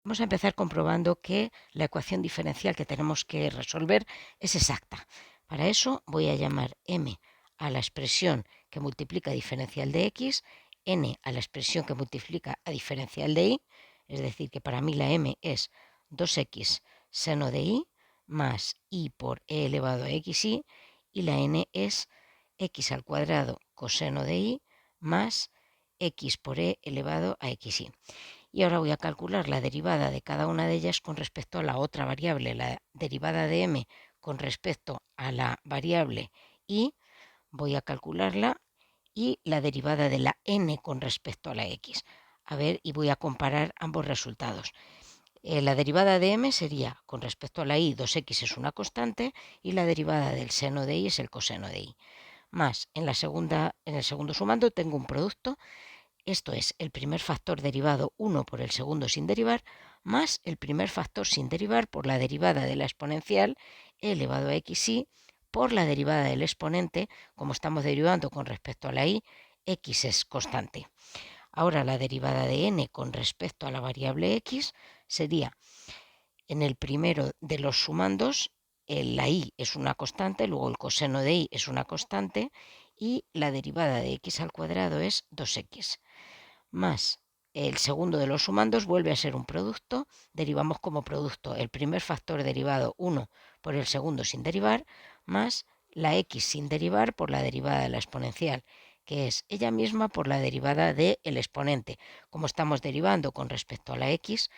Vamos a empezar comprobando que la ecuación diferencial que tenemos que resolver es exacta. Para eso voy a llamar m a la expresión que multiplica diferencial de x, n a la expresión que multiplica a diferencial de y, es decir, que para mí la m es 2x seno de y más y por e elevado a xy, y la n es x al cuadrado coseno de y más x por e elevado a xy. Y ahora voy a calcular la derivada de cada una de ellas con respecto a la otra variable, la derivada de m con respecto a la variable y, voy a calcularla, y la derivada de la n con respecto a la x. A ver, y voy a comparar ambos resultados. La derivada de m sería, con respecto a la y, 2x es una constante, y la derivada del seno de y es el coseno de y. Más, en el segundo sumando tengo un producto. Esto es el primer factor derivado 1 por el segundo sin derivar, más el primer factor sin derivar por la derivada de la exponencial e elevado a xy por la derivada del exponente. Como estamos derivando con respecto a la y, x es constante. Ahora la derivada de n con respecto a la variable x sería, en el primero de los sumandos, la y es una constante, luego el coseno de y es una constante, y la derivada de x al cuadrado es 2x. Más el segundo de los sumandos vuelve a ser un producto, derivamos como producto el primer factor derivado 1 por el segundo sin derivar, más la x sin derivar por la derivada de la exponencial, que es ella misma por la derivada del exponente. Como estamos derivando con respecto a la x,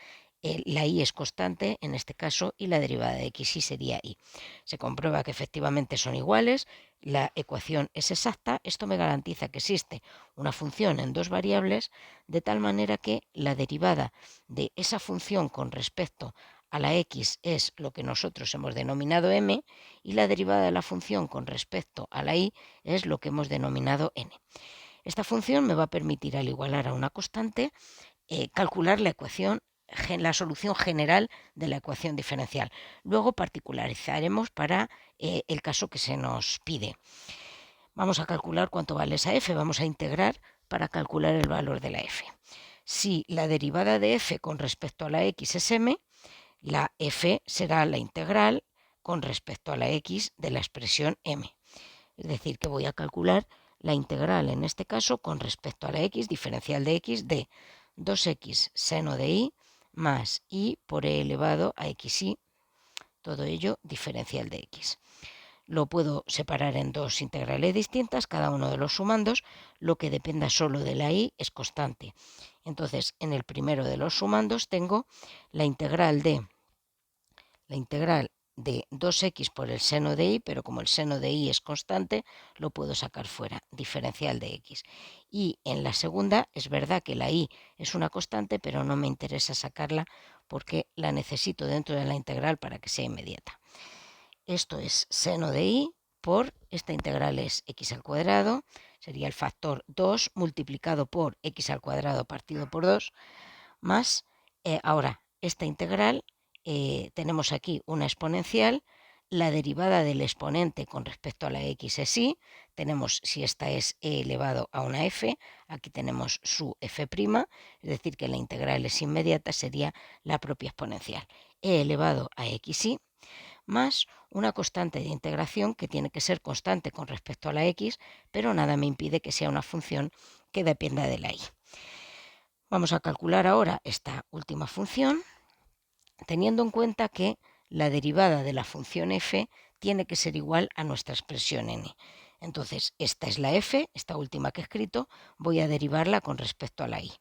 la y es constante en este caso y la derivada de xy sería y. Se comprueba que efectivamente son iguales, la ecuación es exacta. Esto me garantiza que existe una función en dos variables, de tal manera que la derivada de esa función con respecto a la x es lo que nosotros hemos denominado m, y la derivada de la función con respecto a la y es lo que hemos denominado n. Esta función me va a permitir, al igualar a una constante, calcular la solución general de la ecuación diferencial. Luego particularizaremos para el caso que se nos pide. Vamos a calcular cuánto vale esa f, vamos a integrar para calcular el valor de la f. Si la derivada de f con respecto a la x es m, la f será la integral con respecto a la x de la expresión m. Es decir, que voy a calcular la integral en este caso con respecto a la x, diferencial de x, de 2x seno de y más y por e elevado a xy, todo ello diferencial de x. Lo puedo separar en dos integrales distintas, cada uno de los sumandos. Lo que dependa solo de la y es constante. Entonces, en el primero de los sumandos tengo la integral de 2x por el seno de y, pero como el seno de y es constante, lo puedo sacar fuera, diferencial de x. Y en la segunda es verdad que la y es una constante, pero no me interesa sacarla porque la necesito dentro de la integral para que sea inmediata. Esto es seno de y por, esta integral es x al cuadrado, sería el factor 2 multiplicado por x al cuadrado partido por 2, más, ahora, esta integral, tenemos aquí una exponencial, la derivada del exponente con respecto a la x es y, tenemos, si esta es e elevado a una f, aquí tenemos su f', es decir, que la integral es inmediata, sería la propia exponencial, e elevado a xy, más una constante de integración que tiene que ser constante con respecto a la x, pero nada me impide que sea una función que dependa de la y. Vamos a calcular ahora esta última función, teniendo en cuenta que la derivada de la función f tiene que ser igual a nuestra expresión n. Entonces, esta es la f, esta última que he escrito, voy a derivarla con respecto a la y.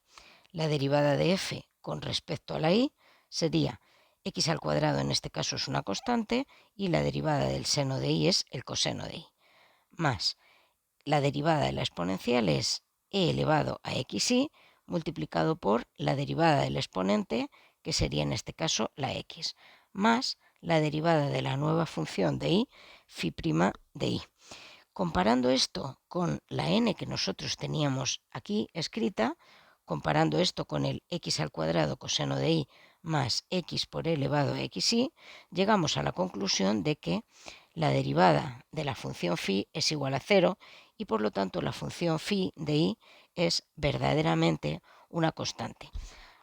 La derivada de f con respecto a la y sería x al cuadrado, en este caso es una constante, y la derivada del seno de y es el coseno de y, más la derivada de la exponencial es e elevado a xy multiplicado por la derivada del exponente, que sería en este caso la x, más la derivada de la nueva función de y, phi' de y. Comparando esto con la n que nosotros teníamos aquí escrita, comparando esto con el x al cuadrado coseno de y más x por e elevado a xy, llegamos a la conclusión de que la derivada de la función phi es igual a 0 y por lo tanto la función phi de y es verdaderamente una constante.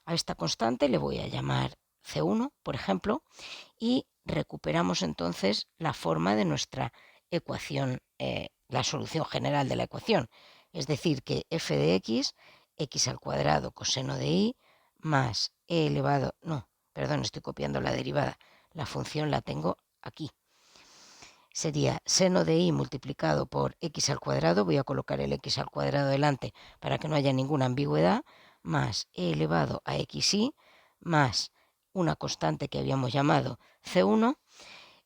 A esta constante le voy a llamar C1, por ejemplo, y recuperamos entonces la forma de nuestra ecuación, la solución general de la ecuación. Es decir, que f de x al cuadrado coseno de y, más e elevado, no, perdón, estoy copiando la derivada, la función la tengo aquí. Sería seno de y multiplicado por x al cuadrado, voy a colocar el x al cuadrado delante para que no haya ninguna ambigüedad, más e elevado a xy, más una constante que habíamos llamado c1,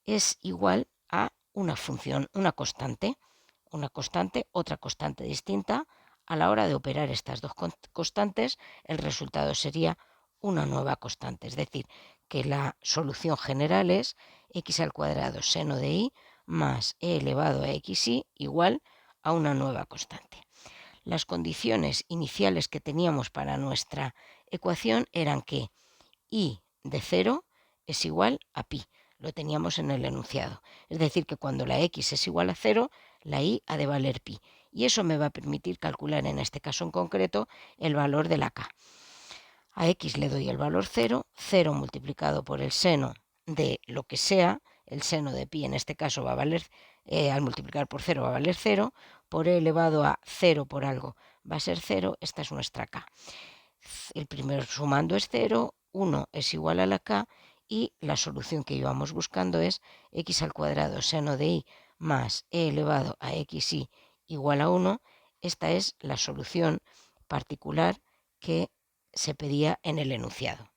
es igual a una función, una constante, otra constante distinta. A la hora de operar estas dos constantes, el resultado sería una nueva constante, es decir, que la solución general es x al cuadrado seno de y más e elevado a xy igual a una nueva constante. Las condiciones iniciales que teníamos para nuestra ecuación eran que y de 0 es igual a pi. Lo teníamos en el enunciado. Es decir, que cuando la x es igual a 0, la y ha de valer pi. Y eso me va a permitir calcular, en este caso en concreto, el valor de la k. A x le doy el valor 0, 0 multiplicado por el seno de lo que sea, el seno de pi en este caso va a valer, al multiplicar por 0 va a valer 0, por e elevado a 0 por algo va a ser 0, esta es nuestra k. El primero sumando es 0, 1 es igual a la k y la solución que íbamos buscando es x al cuadrado seno de y más e elevado a xy igual a 1. Esta es la solución particular que se pedía en el enunciado.